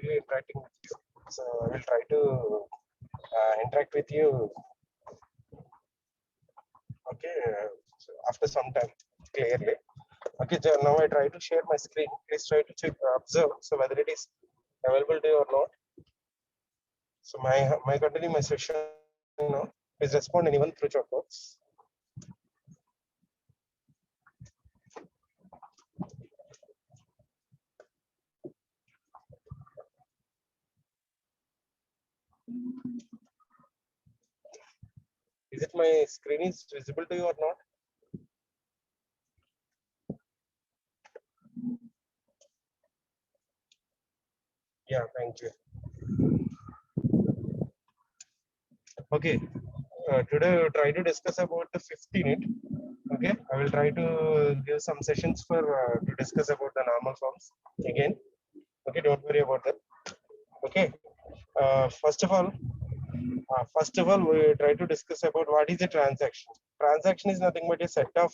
happily interacting with you. So I will try to interact with you. Okay, so after some time, clearly. Okay, so now I try to share my screen. Please try to check, observe, so whether it is available to you or not. So my continue my session now. Please respond anyone through chat box. Is it my screen is visible to you or not? Yeah, thank you. Okay, today we'll try to discuss about the 5th unit. Okay, I will try to give some sessions for to discuss about the normal forms again. Okay, don't worry about that. Okay, first of all, we try to discuss about what is a transaction. Transaction is nothing but a set of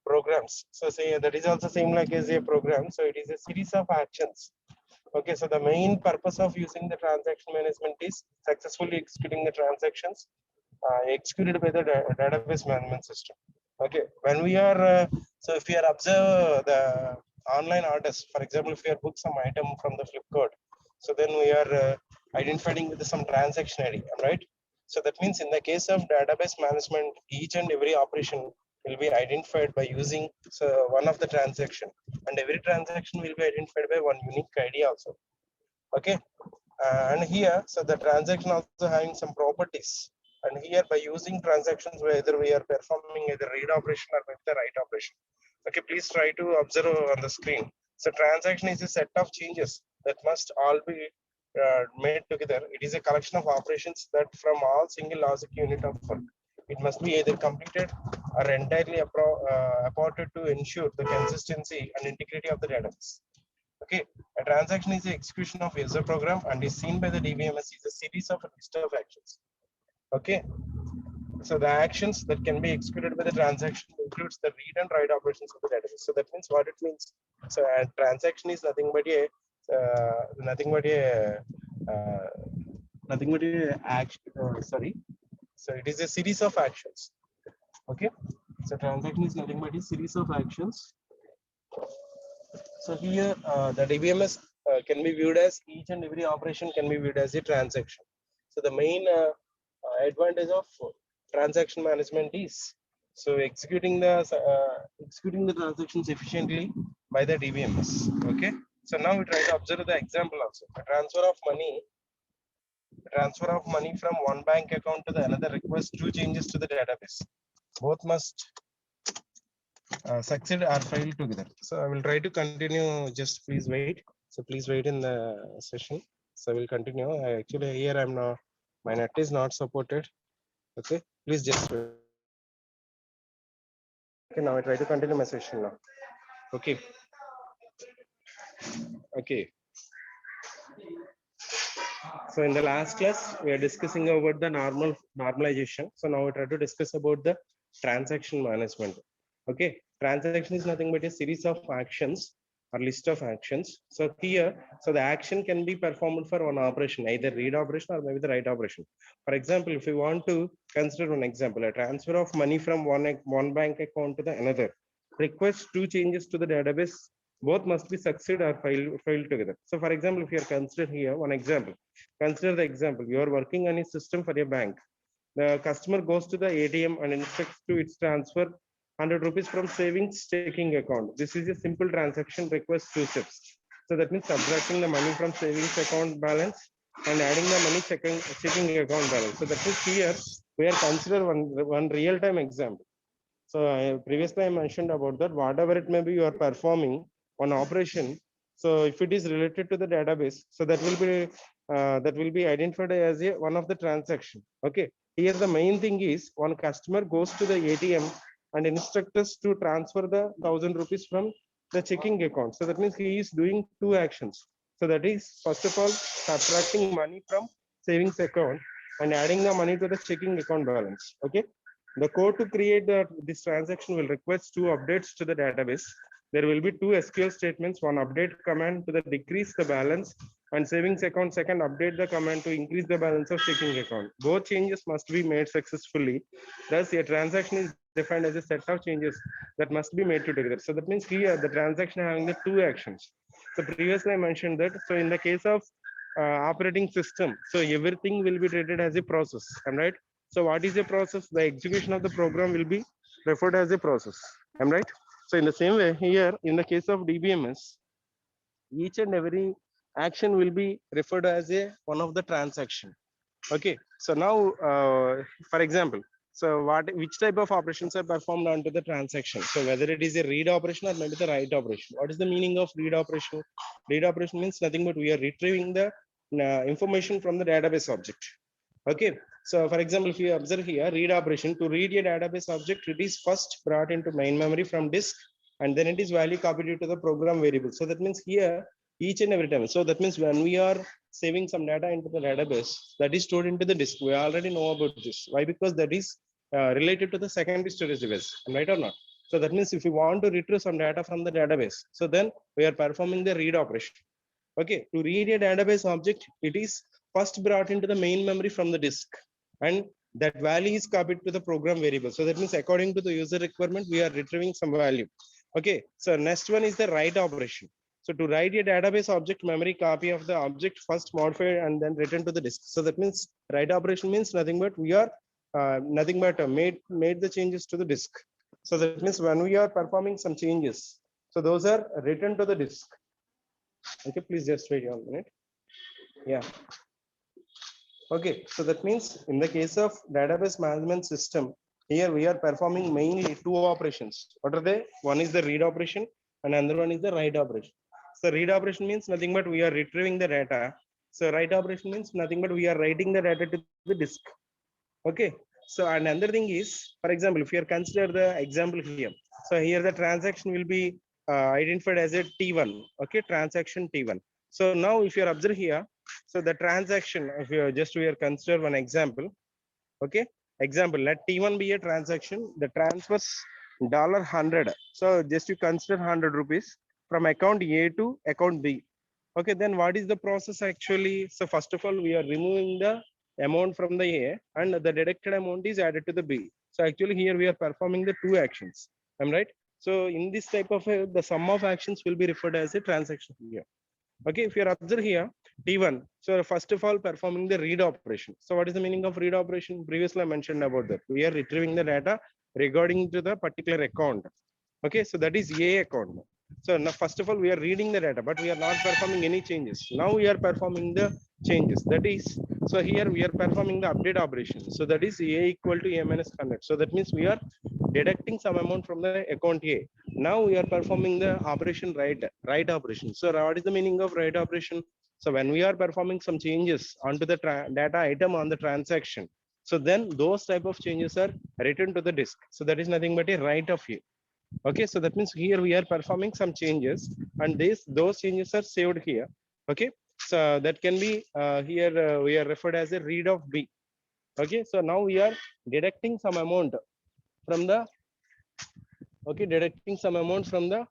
programs. So say that is also same like as a program. So it is a series of actions. Okay, so the main purpose of using the transaction management is successfully executing the transactions executed by the database management system. Okay, when we are so if we are observe the online orders, for example, if we are book some item from the Flipkart, so then we are identifying with some transaction ID, right? So that means in the case of database management, each and every operation will be identified by using one of the transaction, and every transaction will be identified by one unique ID also. Okay, and here, so the transaction also having some properties, and here by using transactions, whether we are performing either read operation or maybe the write operation. Okay, please try to observe on the screen. So transaction is a set of changes that must all be made together. It is a collection of operations that from all single logic unit of work. It must be either completed or entirely aborted to ensure the consistency and integrity of the database. Okay, a transaction is the execution of user program and is seen by the Dbms is a series of a list of actions. Okay, so the actions that can be executed by the transaction includes the read and write operations of the database. So that means what it means. So a transaction is nothing but a action. Sorry. So it is a series of actions. Okay. So transaction is nothing but a series of actions. So here the DBMS can be viewed as each and every operation can be viewed as a transaction. So the main advantage of transaction management is so executing the transactions efficiently by the DBMS. Okay. So now we try to observe the example also. A transfer of money from one bank account to the another requires two changes to the database. Both must succeed or fail together. So I will try to continue. Just please wait. So please wait in the session. So I will continue. Actually here I'm not. My net is not supported. Okay. Please just wait. Okay. Now I try to continue my session now. Okay. Okay. So in the last class we are discussing about the normalization. So now we try to discuss about the transaction management. Okay, transaction is nothing but a series of actions or list of actions. So here, so the action can be performed for one operation, either read operation or maybe the write operation. For example, if we want to consider one example, a transfer of money from one bank account to the another requires two changes to the database. Both must be succeed or fail together. So for example, if you are considered here one example, consider the example, you are working on a system for a bank. The customer goes to the ATM and instructs to its transfer 100 rupees from savings checking account. This is a simple transaction, requires two steps. So that means subtracting the money from savings account balance and adding the money checking account balance. So that means here we are consider one real-time example. So previously I mentioned about that whatever it may be you are performing on operation. So if it is related to the database, so that will be identified as one of the transaction. Okay. Here the main thing is one customer goes to the ATM and instructs us to transfer the 1,000 rupees from the checking account. So that means he is doing two actions. So that is first of all subtracting money from savings account and adding the money to the checking account balance. Okay. The code to create this transaction will request two updates to the database. There will be two SQL statements, one update command to the decrease the balance and savings account second update the command to increase the balance of checking account. Both changes must be made successfully. Thus, a transaction is defined as a set of changes that must be made together. So that means here the transaction having the two actions. So previously I mentioned that. So in the case of operating system, so everything will be treated as a process. Am I right? So what is a process? The execution of the program will be referred as a process. Am I right? So in the same way here, in the case of DBMS, each and every action will be referred as a one of the transaction. Okay, so now for example, so which type of operations are performed onto the transaction? So whether it is a read operation or maybe the write operation. What is the meaning of read operation? Read operation means nothing but we are retrieving the information from the database object. Okay, so for example, if you observe here, read operation, to read a database object, it is first brought into main memory from disk, and then it is value copied to the program variable. So that means here each and every time. So that means when we are saving some data into the database, that is stored into the disk. We already know about this. Why? Because that is related to the secondary storage device, right or not? So that means if we want to retrieve some data from the database, so then we are performing the read operation. Okay, to read a database object, it is first brought into the main memory from the disk, and that value is copied to the program variable. So that means according to the user requirement, we are retrieving some value. Okay, so next one is the write operation. So to write a database object, memory copy of the object first modified and then written to the disk. So that means write operation means nothing but we are made the changes to the disk. So that means when we are performing some changes, so those are written to the disk. Okay, please just wait 1 minute. Yeah. Okay, so that means in the case of database management system, here we are performing mainly two operations. What are they? One is the read operation and another one is the write operation. So read operation means nothing but we are retrieving the data. So write operation means nothing but we are writing the data to the disk. Okay. So and another thing is, for example, if you are consider the example here. So here the transaction will be identified as a T1. Okay, transaction T1. So now if you are observe here, so the transaction, if you just we are consider one example. Okay, example, let T1 be a transaction. The transfers $100. So just you consider 100 rupees from account A to account B. Okay, then what is the process actually? So first of all, we are removing the amount from the A and the deducted amount is added to the B. So actually here we are performing the two actions. Am I right? So in this type of the sum of actions will be referred as a transaction here. Okay, if you observe here, T1. So first of all, performing the read operation. So what is the meaning of read operation? Previously I mentioned about that. We are retrieving the data regarding to the particular account. Okay, so that is A account. So now first of all, we are reading the data, but we are not performing any changes. Now we are performing the changes. That is, so here we are performing the update operation. So that is A equal to A minus 100. So that means we are deducting some amount from the account A. Now we are performing the operation write operation. So what is the meaning of write operation? So when we are performing some changes onto the data item on the transaction, so then those type of changes are written to the disk. So that is nothing but a write of A. Okay, so that means here we are performing some changes and those changes are saved here. Okay, so that can be here we are referred as a read of B. Okay, so now we are deducting some amount from the deducting some amount from the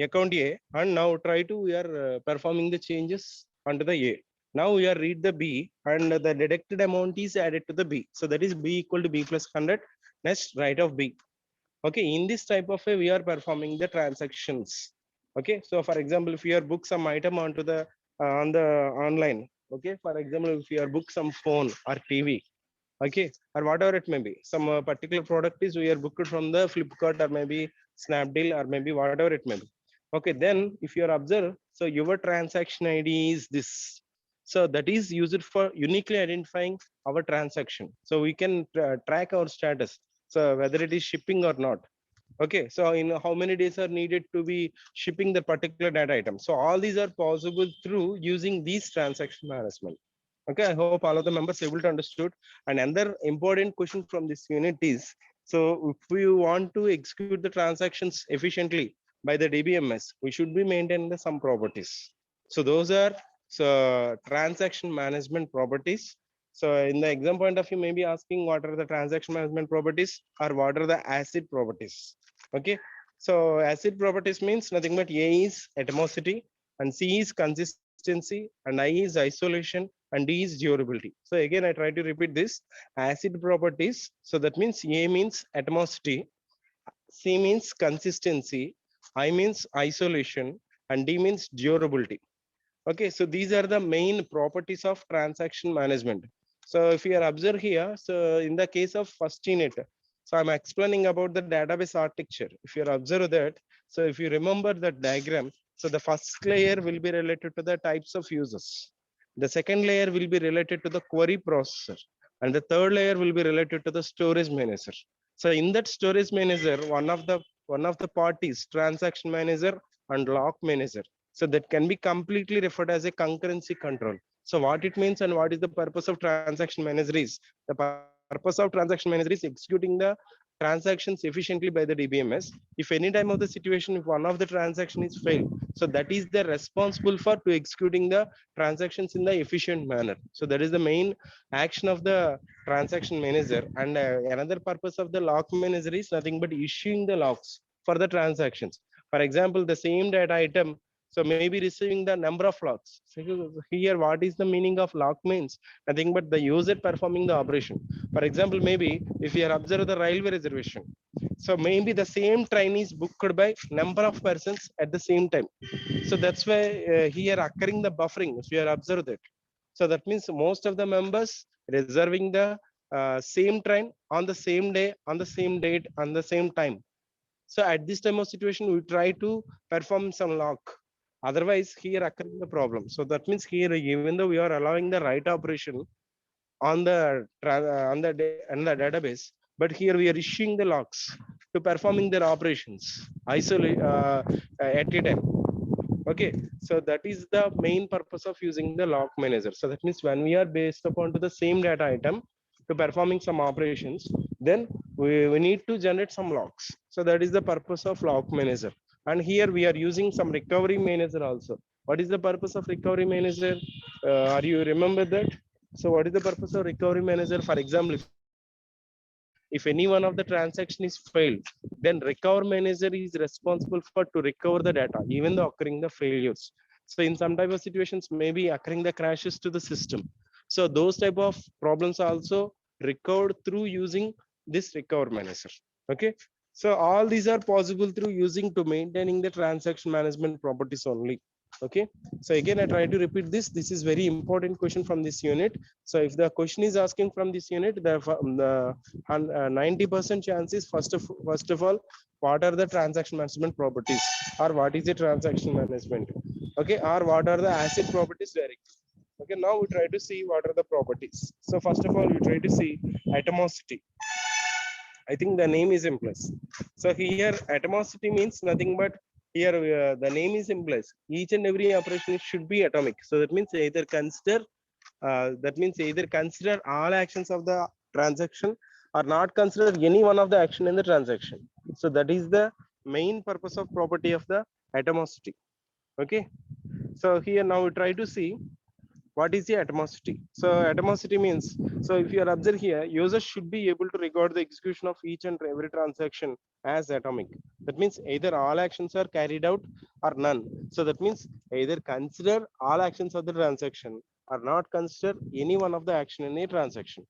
account A, and now try to we are performing the changes under the A. Now we are read the B and the deducted amount is added to the B. So that is B equal to B plus 100. Next, write of B. Okay, in this type of way we are performing the transactions. Okay, so for example, if you are book some item onto the on the online. Okay, for example, if you are book some phone or TV, okay, or whatever it may be, some particular product is we are booked from the Flipkart or maybe Snapdeal or maybe whatever it may be. Okay, then if you are observe, so your transaction ID is this. So that is used for uniquely identifying our transaction. So we can track our status. So whether it is shipping or not. Okay, so in how many days are needed to be shipping the particular data item. So all these are possible through using these transaction management. Okay, I hope all of the members able to understood. And another important question from this unit is, so if we want to execute the transactions efficiently by the DBMS, we should be maintaining the some properties. So those are transaction management properties. So in the exam point of view, maybe asking what are the transaction management properties or what are the asset properties. Okay, so asset properties means nothing but A is atomosity and C is consistency consistency, and I is isolation, and D is durability. So again, I try to repeat this. Acid properties. So that means A means atomosity, C means consistency, I means isolation, and D means durability. Okay, so these are the main properties of transaction management. So if you are observe here, so in the case of first unit, so I'm explaining about the database architecture. If you observe that, so if you remember that diagram, so the first layer will be related to the types of users. The second layer will be related to the query processor, and the third layer will be related to the storage manager. So in that storage manager, one of the parties, transaction manager and lock manager. So that can be completely referred as a concurrency control. So what it means and what is the purpose of transaction manager is, the purpose of transaction manager is executing the transactions efficiently by the DBMS. If any time of the situation, if one of the transaction is failed, so that is the responsible for to executing the transactions in the efficient manner. So that is the main action of the transaction manager. And another purpose of the lock manager is nothing but issuing the locks for the transactions. For example, the same data item, so maybe receiving the number of locks. So here, what is the meaning of lock means? Nothing but the user performing the operation. For example, maybe if you observe the railway reservation, so maybe the same train is booked by number of persons at the same time. So that's why here occurring the buffering, if you are observed that. So that means most of the members reserving the same train on the same day, on the same date, on the same time. So at this time of situation, we try to perform some lock. Otherwise, here occurring the problem. So that means here, even though we are allowing the write operation on the database, but here we are issuing the locks to performing their operations isolate at a time. Okay, so that is the main purpose of using the lock manager. So that means when we are based upon to the same data item to performing some operations, then we need to generate some locks. So that is the purpose of lock manager. And here we are using some recovery manager also. What is the purpose of recovery manager? Are you remember that? So what is the purpose of recovery manager? For example, if any one of the transaction is failed, then recover manager is responsible for to recover the data, even though occurring the failures. So in some type of situations, maybe occurring the crashes to the system. So those type of problems are also recovered through using this recover manager. Okay. So all these are possible through using to maintaining the transaction management properties only. Okay. So again, I try to repeat this. This is very important question from this unit. So if the question is asking from this unit, the 90% chances first of all, what are the transaction management properties, or what is the transaction management? Okay, or what are the asset properties directly? Okay, now we try to see what are the properties. So first of all, we try to see atomosity. I think the name is implies. So here atomosity means nothing but here the name is implies each and every operation should be atomic. So that means either consider all actions of the transaction or not consider any one of the action in the transaction. So that is the main purpose of property of the atomosity. Okay. So here now we try to see what is the atomosity. So atomosity means, so if you are observe here, users should be able to record the execution of each and every transaction as atomic. That means either all actions are carried out or none. So that means either consider all actions of the transaction or not consider any one of the action in a transaction.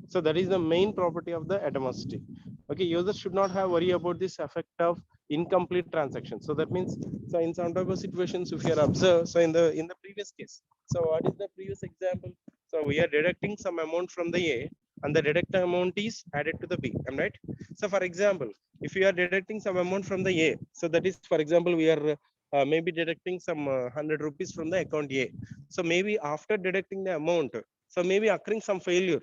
So that is the main property of the atomosity. Okay, users should not have worry about this effect of incomplete transaction. So that means, so in some type of situations, if you are observed, so in the previous case, so what is the previous example? So we are deducting some amount from the A, and the deducted amount is added to the B. Am I right? So for example, if we are deducting some amount from the A, so that is, for example, we are maybe deducting some 100 rupees from the account A. So maybe after deducting the amount, so maybe occurring some failure.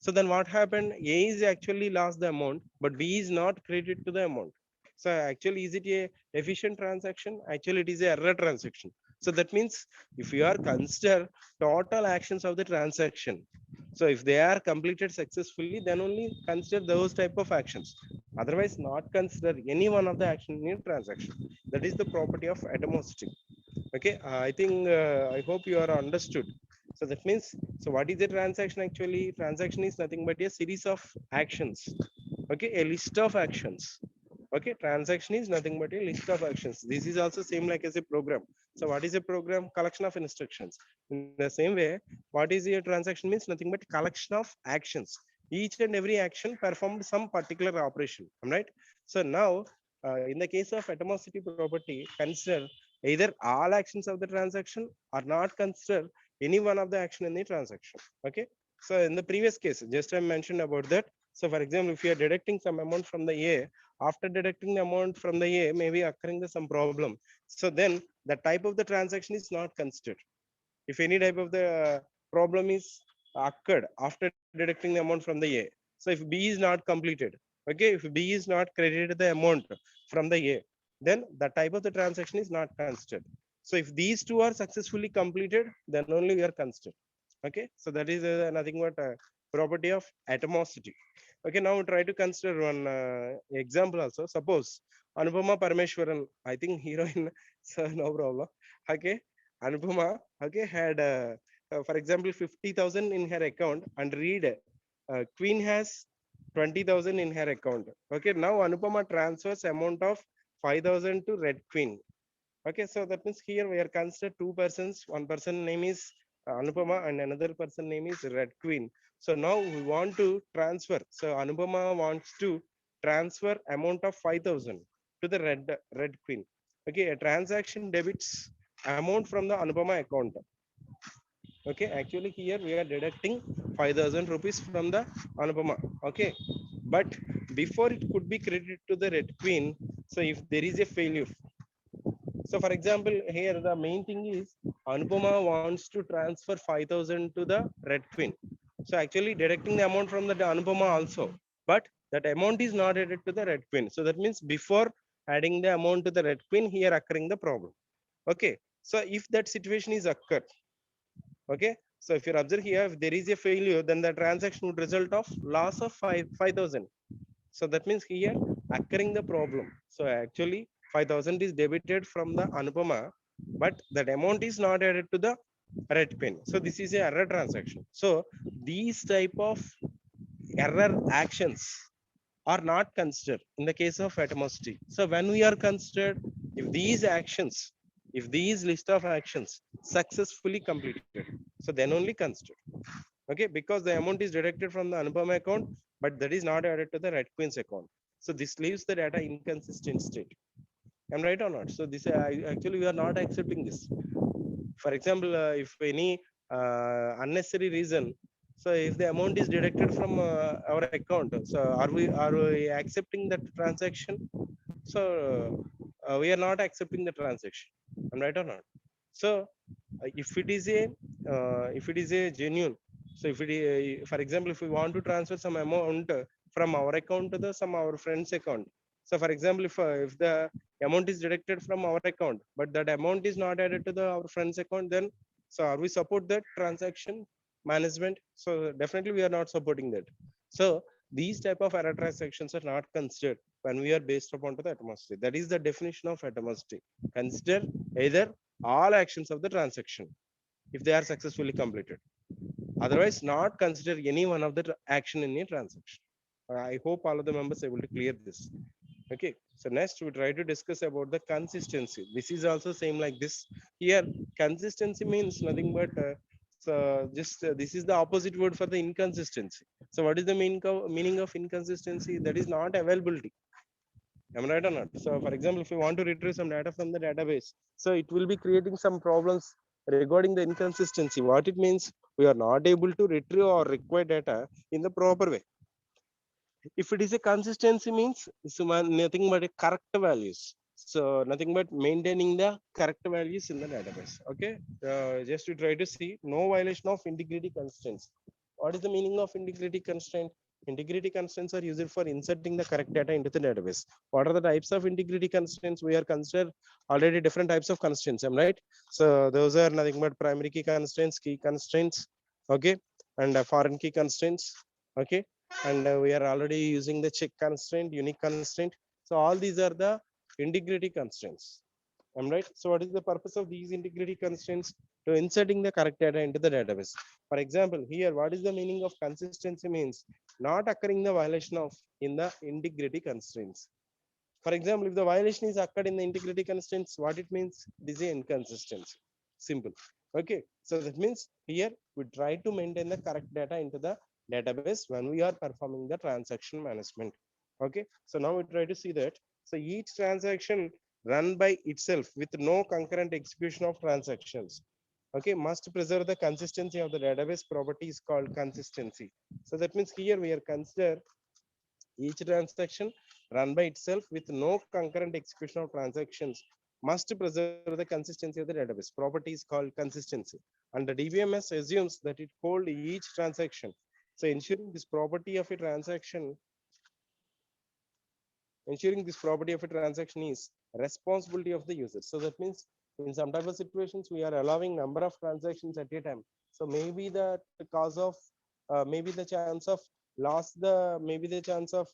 So then what happened? A is actually lost the amount, but B is not credited to the amount. So actually, is it a efficient transaction? Actually, it is a error transaction. So that means if you are consider total actions of the transaction, so if they are completed successfully, then only consider those type of actions. Otherwise, not consider any one of the action in transaction. That is the property of atomosity. Okay, I think I hope you are understood. So that means, so what is a transaction actually? Transaction is nothing but a series of actions. Okay, a list of actions. Okay, transaction is nothing but a list of actions. This is also same like as a program. So what is a program? Collection of instructions. In the same way, what is a transaction means nothing but collection of actions. Each and every action performed some particular operation. Right? So now, in the case of atomosity property, consider either all actions of the transaction or not consider any one of the action in the transaction. Okay. So in the previous case, just I mentioned about that. So for example, if you are deducting some amount from the A, after deducting the amount from the A, maybe occurring the some problem. So then the type of the transaction is not considered. If any type of the problem is occurred after deducting the amount from the A. So if B is not completed, okay, if B is not credited the amount from the A, then the type of the transaction is not considered. So if these two are successfully completed, then only we are considered. Okay, so that is nothing but property of atomosity. Okay, now try to consider one example also. Suppose Anupama Parameshwaran, I think heroine, so no problem. Okay, Anupama, okay, had for example 50,000 in her account, and read Queen has 20,000 in her account. Okay, now Anupama transfers amount of 5,000 to Red Queen. Okay, so that means here we are considered two persons. One person name is Anupama and another person name is Red Queen. So now we want to transfer. So Anupama wants to transfer amount of 5,000 to the Red Queen. Okay, a transaction debits amount from the Anupama account. Okay, actually here we are deducting 5,000 rupees from the Anupama. Okay, but before it could be credited to the Red Queen, so if there is a failure, so for example, here the main thing is Anupama wants to transfer 5,000 to the Red Queen. So actually deducting the amount from the Anupama also, but that amount is not added to the Red Queen. So that means before adding the amount to the Red Queen, here occurring the problem. Okay, so if that situation is occurred, okay, so if you observe here, if there is a failure, then the transaction would result of loss of 5,000. So that means here occurring the problem. So actually 5,000 is debited from the Anupama, but that amount is not added to the Red Pin. So this is a error transaction. So these type of error actions are not considered in the case of atomosity. So when we are considered, if these actions, if these list of actions successfully completed, so then only considered. Okay, because the amount is deducted from the Anupama account, but that is not added to the Red Queen's account. So this leaves the data inconsistent state. Am I right or not? So this actually we are not accepting this. For example, if any unnecessary reason, so if the amount is deducted from our account, so are we accepting that transaction? So we are not accepting the transaction. Am I right or not? So if it is a genuine, so if it for example, if we want to transfer some amount from our account to the some our friend's account, so for example, if the amount is deducted from our account, but that amount is not added to the our friend's account, then so are we support that transaction management? So definitely we are not supporting that. So these type of error transactions are not considered when we are based upon to the atomosity. That is the definition of atomosity. Consider either all actions of the transaction if they are successfully completed. Otherwise, not consider any one of the action in a transaction. I hope all of the members able to clear this. Okay, so next we try to discuss about the consistency. This is also same like this. Here consistency means nothing but so just this is the opposite word for the inconsistency. So what is the meaning of inconsistency? That is not availability. Am I right or not? So for example, if we want to retrieve some data from the database, so it will be creating some problems regarding the inconsistency. What it means, we are not able to retrieve or require data in the proper way. If it is a consistency means it's nothing but a correct values. So nothing but maintaining the correct values in the database. Okay, just to try to see no violation of integrity constraints. What is the meaning of integrity constraint? Integrity constraints are used for inserting the correct data into the database. What are the types of integrity constraints? We are considered already different types of constraints, am right? So those are nothing but primary key constraints, key constraints, okay, and foreign key constraints, okay, and we are already using the check constraint, unique constraint. So all these are the integrity constraints. I'm right. So what is the purpose of these integrity constraints? To inserting the correct data into the database. For example, here what is the meaning of consistency means not occurring the violation of in the integrity constraints. For example, if the violation is occurred in the integrity constraints, what it means? It is an inconsistency. Simple. Okay. So that means here we try to maintain the correct data into the database when we are performing the transaction management. Okay. So now we try to see that. So each transaction run by itself with no concurrent execution of transactions. Okay, must preserve the consistency of the database property is called consistency. So that means here we are consider each transaction run by itself with no concurrent execution of transactions must preserve the consistency of the database. Property is called consistency. And the DBMS assumes that it hold each transaction. So ensuring this property of a transaction is responsibility of the user. So that means in some type of situations we are allowing number of transactions at a time. So maybe the cause of maybe the chance of loss the maybe the chance of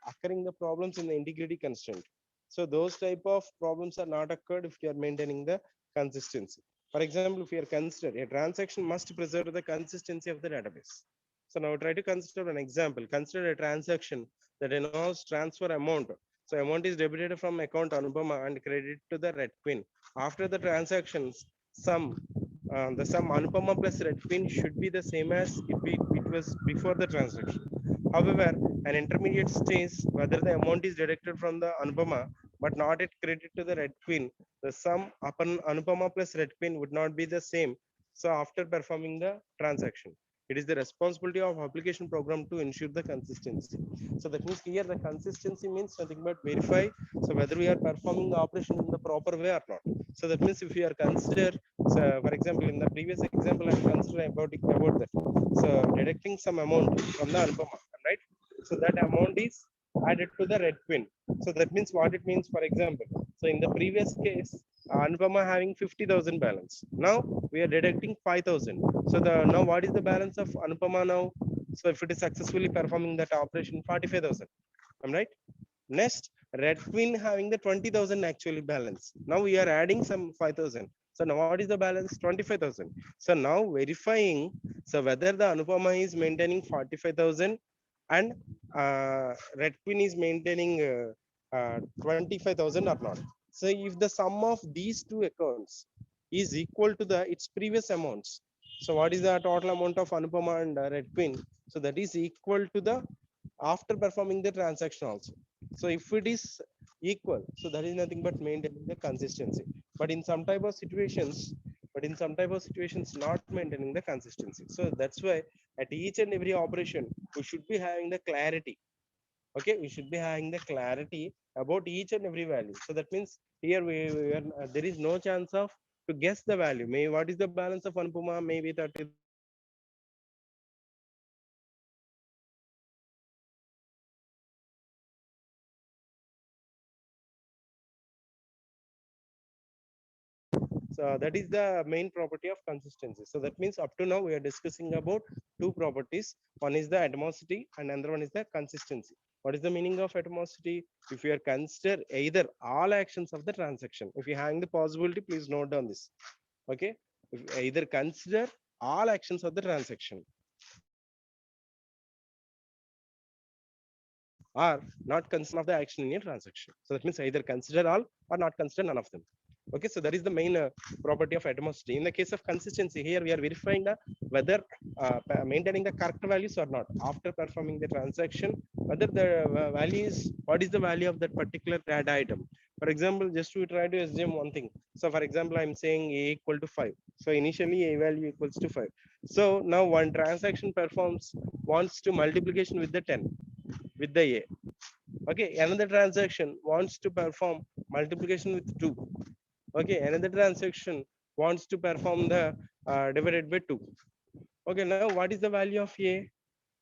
occurring the problems in the integrity constraint. So those type of problems are not occurred if you are maintaining the consistency. For example, if you are consider a transaction must preserve the consistency of the database. So now try to consider an example. Consider a transaction that involves transfer amount. So amount is debited from account Anupama and credited to the Red Queen. After the transactions, the sum Anupama plus Red Queen should be the same as if it was before the transaction. However, an intermediate states whether the amount is deducted from the Anupama but not yet credited to the Red Queen, the sum upon Anupama plus Red Queen would not be the same. So after performing the transaction, it is the responsibility of application program to ensure the consistency. So that means here the consistency means nothing but verify so whether we are performing the operation in the proper way or not. So that means if we are consider, so for example, in the previous example I'm considering about that, so deducting some amount from the Anupama, right? So that amount is added to the Red Queen. So that means what it means, for example, so in the previous case Anupama having 50,000 balance, now we are deducting 5,000. So the now what is the balance of Anupama now? So if it is successfully performing that operation, 45,000. I'm right. Next, Red Queen having the 20,000 actually balance. Now we are adding some 5,000. So now what is the balance? 25,000. So now verifying so whether the Anupama is maintaining 45,000 and Red Queen is maintaining 25,000 or not. So if the sum of these two accounts is equal to the its previous amounts, so what is the total amount of Anupama and Red Queen? So that is equal to the after performing the transaction also. So if it is equal, so that is nothing but maintaining the consistency. But in some type of situations, not maintaining the consistency. So that's why at each and every operation, we should be having the clarity. Okay, we should be having the clarity about each and every value. So that means here we are, there is no chance of to guess the value. Maybe what is the balance of Anupama? Maybe 30,000, maybe 40,000, maybe 50,000. So that is nothing but maintaining the consistency. So that is the main property of consistency. Okay, so that is the main property of consistency. So that means up to now we are discussing about two properties. One is the atomosity and another one is the consistency. What is the meaning of atomosity? If you are consider either all actions of the transaction, if you having the possibility, please note down this. Okay, if either consider all actions of the transaction or not consider of the action in a transaction. So that means either consider all or not consider none of them. Okay, so that is the main property of atomosity. In the case of consistency, here we are verifying the whether maintaining the correct values or not after performing the transaction, whether the value is what is the value of that particular data item. For example, just to try to assume one thing. So for example, I'm saying a equal to 5. So initially a value equals to 5. So now one transaction performs wants to multiplication with the 10 with the a. Okay, another transaction wants to perform multiplication with 2. Okay, another transaction wants to perform the divided by 2. Okay, now what is the value of a?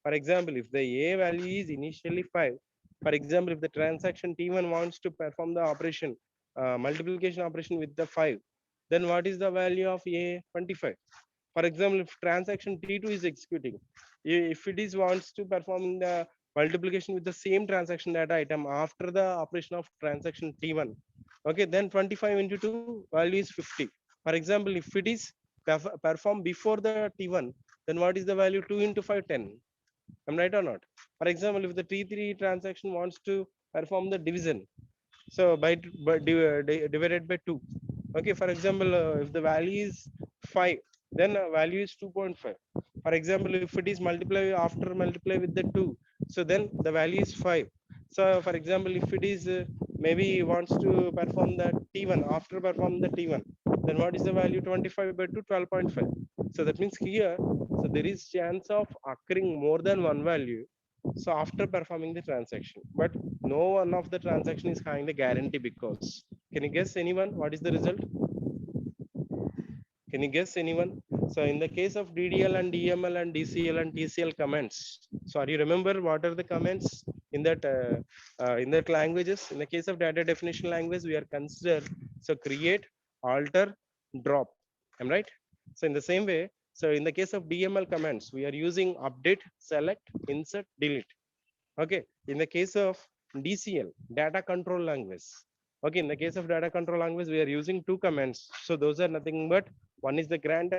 For example, if the a value is initially 5, for example, if the transaction t1 wants to perform the operation multiplication operation with the 5, then what is the value of a? 25. For example, if transaction t2 is executing, if it is wants to performing the multiplication with the same transaction data item after the operation of transaction t1, okay, then 25 into 2 value is 50. For example, if it is performed before the t1, then what is the value? 2 into 5, 10. I'm right or not? For example, if the T3 transaction wants to perform the division, So divided by 2. Okay, for example, if the value is 5, then value is 2.5. For example, if it is multiply after multiply with the 2, so then the value is 5. So for example, if it is maybe wants to perform the T1, after perform the T1, then what is the value? 25 by 2, 12.5. So that means here, so there is chance of occurring more than one value, so after performing the transaction, but no one of the transaction is having the guarantee. Because can you guess anyone what is the result? Can you guess anyone? So in the case of DDL and DML and DCL and TCL comments, so are you remember what are the comments in that languages? In the case of data definition language, we are consider, so create, alter, drop. Am I right? So in the same way, so in the case of DML commands, we are using update, select, insert, delete. Okay, in the case of DCL, data control language. Okay, in the case of data control language, we are using two commands. So those are nothing but one is the grant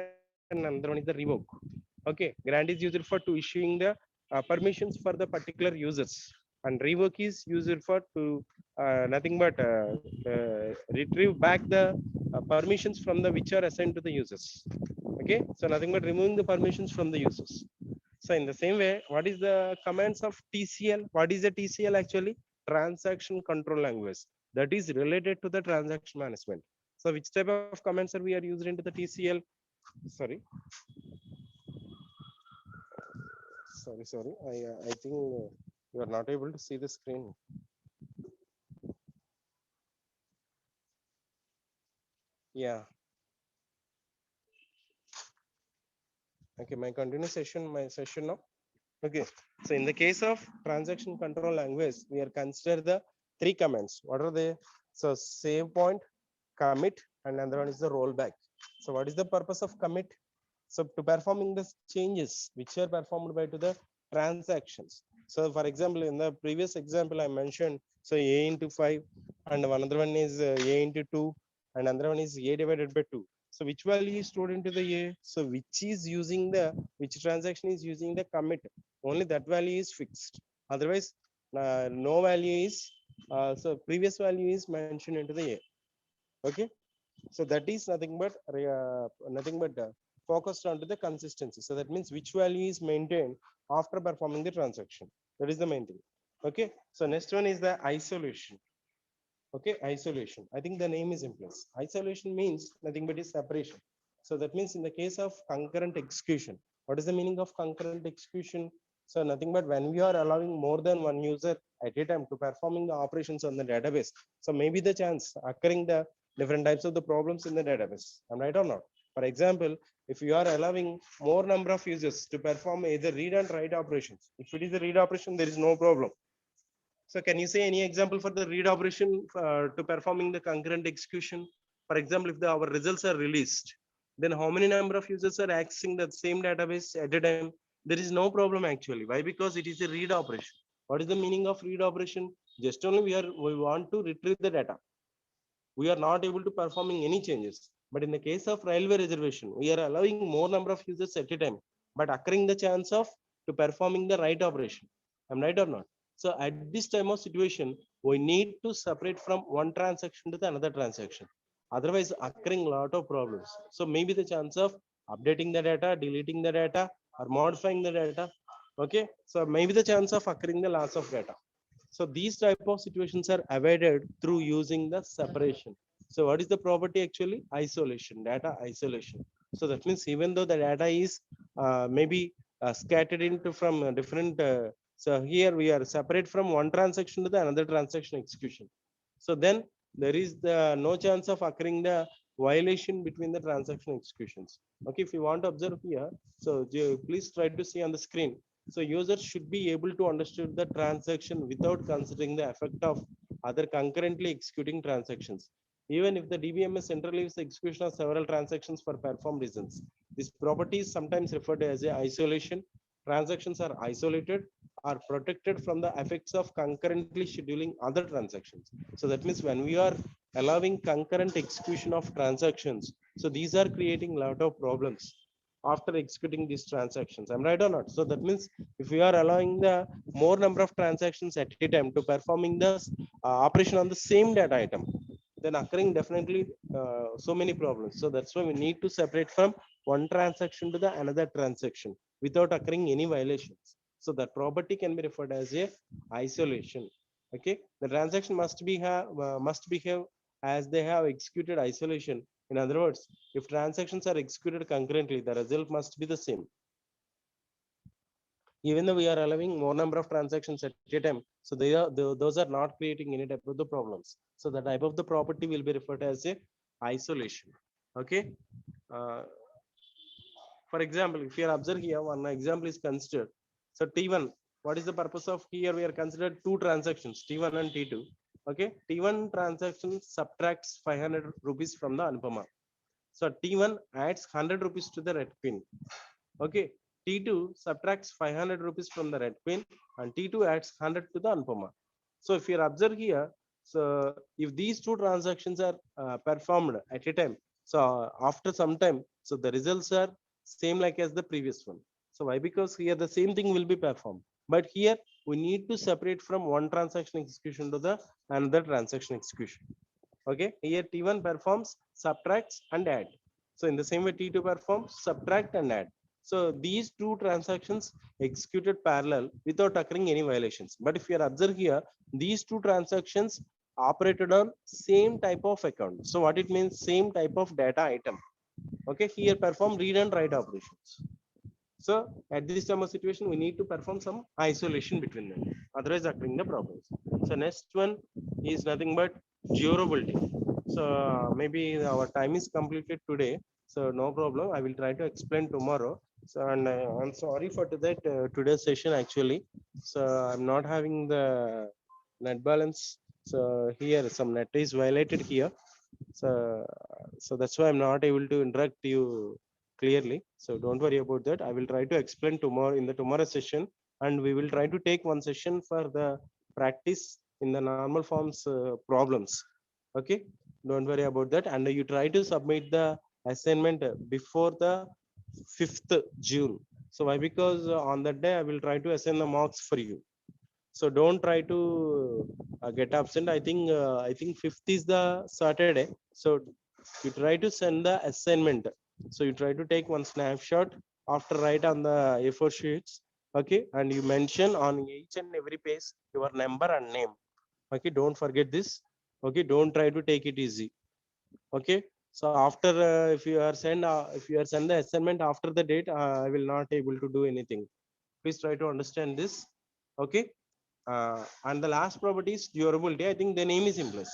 and another one is the revoke. Okay, grant is used for to issuing the permissions for the particular users, and revoke is used for to nothing but retrieve back the permissions from the which are assigned to the users. Okay, so nothing but removing the permissions from the users. So in the same way, what is the commands of TCL? What is the TCL actually? Transaction control language. That is related to the transaction management. So which type of commands are we are used into the TCL? Sorry, sorry. I think you are not able to see the screen. Yeah. Okay, my session now. Okay, so in the case of transaction control language, we are consider the three commands. What are they? So save point, commit, and another one is the rollback. So what is the purpose of commit? So to performing the changes which are performed by to the transactions. So for example, in the previous example I mentioned, so a into 5, and another one is a into 2, and another one is a divided by 2. So which value is stored into the a? So which transaction is using the commit? Only that value is fixed. Otherwise, no value is so previous value is mentioned into the a. Okay, so that is nothing but focused onto the consistency. So that means which value is maintained after performing the transaction. That is the main thing. Okay, so next one is the isolation. Okay, isolation. I think the name is implies. Isolation means nothing but is separation. So that means in the case of concurrent execution, what is the meaning of concurrent execution? So nothing but when we are allowing more than one user at a time to performing the operations on the database, so maybe the chance occurring the different types of the problems in the database. Am I right or not? For example, if you are allowing more number of users to perform either read and write operations, if it is a read operation, there is no problem. So can you say any example for the read operation to performing the concurrent execution? For example, if our results are released, then how many number of users are accessing the same database at a time? There is no problem actually. Why? Because it is a read operation. What is the meaning of read operation? Just only we want to retrieve the data. We are not able to performing any changes. But in the case of railway reservation, we are allowing more number of users at a time, but occurring the chance of to performing the right operation. Am I right or not? So at this time of situation, we need to separate from one transaction to the another transaction. Otherwise, occurring a lot of problems. So maybe the chance of updating the data, deleting the data, or modifying the data. Okay, so maybe the chance of occurring the loss of data. So these type of situations are avoided through using the separation. So what is the property actually? Isolation, data isolation. So that means even though the data is maybe scattered into from different, so here we are separate from one transaction to the another transaction execution. So then there is the no chance of occurring the violation between the transaction executions. Okay, if you want to observe here, so please try to see on the screen. So users should be able to understand the transaction without considering the effect of other concurrently executing transactions. Even if the DBMS centralizes the execution of several transactions for perform reasons. This property is sometimes referred to as a isolation. Transactions are isolated or protected from the effects of concurrently scheduling other transactions. So that means when we are allowing concurrent execution of transactions, so these are creating a lot of problems. after executing these transactions. I'm right or not? So that means if we are allowing the more number of transactions at a time to performing the operation on the same data item, then occurring definitely so many problems. So that's why we need to separate from one transaction to the another transaction without occurring any violations. So that property can be referred as a isolation. Okay, the transaction must behave as they have executed isolation. In other words, if transactions are executed concurrently, the result must be the same. Even though we are allowing more number of transactions at a time, so those are not creating any type of the problems. So the type of the property will be referred as a isolation. Okay. uh, for example, if you observe here, one example is considered. So T1, what is the purpose of here? We are considered two transactions, T1 and T2. Okay, T1 transaction subtracts 500 rupees from the Anupama. So T1 adds 100 rupees to the red queen. Okay, T2 subtracts 500 rupees from the red queen and T2 adds 100 to the Anupama. So if you observe here, so if these two transactions are performed at a time, so after some time, so the results are same like as the previous one. So why? Because here the same thing will be performed, but here we need to separate from one transaction execution to the another transaction execution. Okay, here T1 performs, subtracts and add. So in the same way T2 performs, subtract and add. So these two transactions executed parallel without occurring any violations. But if you observe here, these two transactions operated on same type of account. So what it means, same type of data item. Okay, here perform read and write operations. So at this time of situation, we need to perform some isolation between them. Otherwise, occurring the problems. So next one is nothing but durability. So maybe our time is completed today. So no problem. I will try to explain tomorrow. So and I'm sorry for that today's session actually. So I'm not having the net balance. So here some net is violated here. So so that's why I'm not able to interact you clearly. So don't worry about that. I will try to explain tomorrow in the tomorrow session, and we will try to take one session for the practice in the normal forms problems. Okay, don't worry about that. And you try to submit the assignment before the 5th June. So why? Because on that day I will try to assign the marks for you. So don't try to get absent. I think 5th is the Saturday. So you try to send the assignment. So you try to take one snapshot after write on the A4 sheets. Okay, and you mention on each and every page your number and name. Okay, don't forget this. Okay, don't try to take it easy. Okay, so after if you are send the assignment after the date, I will not able to do anything. Please try to understand this. Okay. And the last property is durability. I think the name is implies.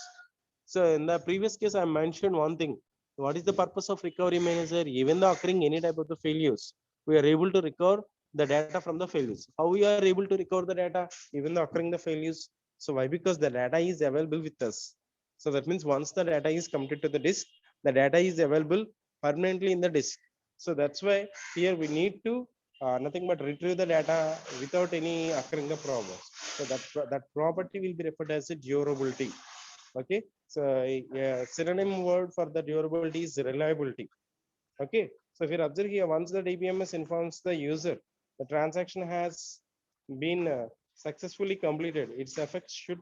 So in the previous case, I mentioned one thing. What is the purpose of recovery manager? Even though occurring any type of the failures, we are able to recover the data from the failures. How we are able to recover the data even though occurring the failures? So why? Because the data is available with us. So that means once the data is committed to the disk, the data is available permanently in the disk. So that's why here we need to nothing but retrieve the data without any occurring the problems. So that property will be referred as a durability. Okay. So yeah, synonym word for the durability is reliability. Okay. So if you observe here, once the DBMS informs the user the transaction has been successfully completed, its effects should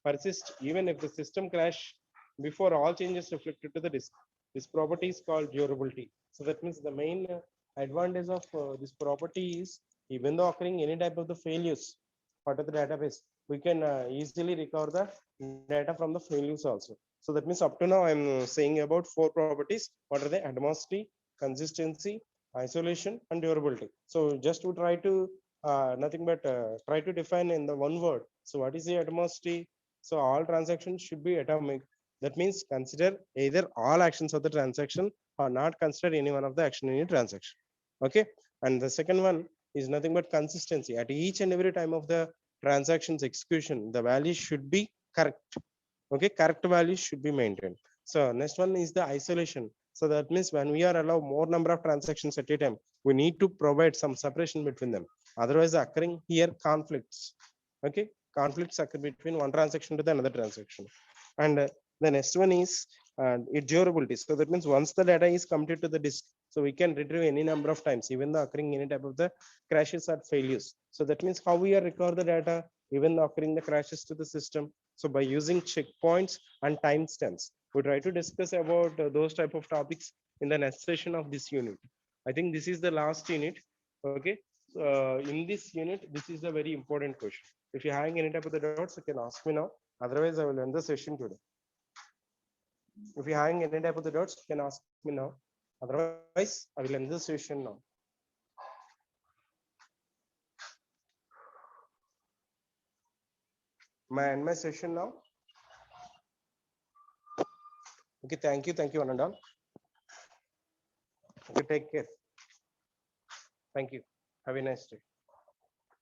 persist even if the system crash before all changes reflected to the disk. This property is called durability. So that means the main advantage of this property is even though occurring any type of the failures part of the database, we can easily recover the data from the failures also. So that means up to now I'm saying about four properties. What are they? Atomosity, consistency, isolation, and durability. So just to try to nothing but try to define in the one word. So what is the atomosity? So all transactions should be atomic. That means consider either all actions of the transaction or not consider any one of the action in a transaction. Okay. And the second one is nothing but consistency. At each and every time of the transactions execution, the value should be correct. Okay, correct values should be maintained. So next one is the isolation. So that means when we are allow more number of transactions at a time, we need to provide some separation between them. Otherwise, occurring here conflicts. Okay, conflicts occur between one transaction to the another transaction. And the next one is durability. So that means once the data is committed to the disk, So we can retrieve any number of times, even though occurring any type of the crashes or failures. So that means how we are record the data, even though occurring the crashes to the system. So by using checkpoints and timestamps, we try to discuss about those type of topics in the next session of this unit. I think this is the last unit. Okay. In this unit, this is a very important question. If you're having any type of the doubts, you can ask me now. Otherwise, I will end the session today. If you're having any type of the doubts, you can ask me now. Otherwise, I will end the session now. May I end my session now? Okay, thank you, one and all. Okay, take care. Thank you. Have a nice day.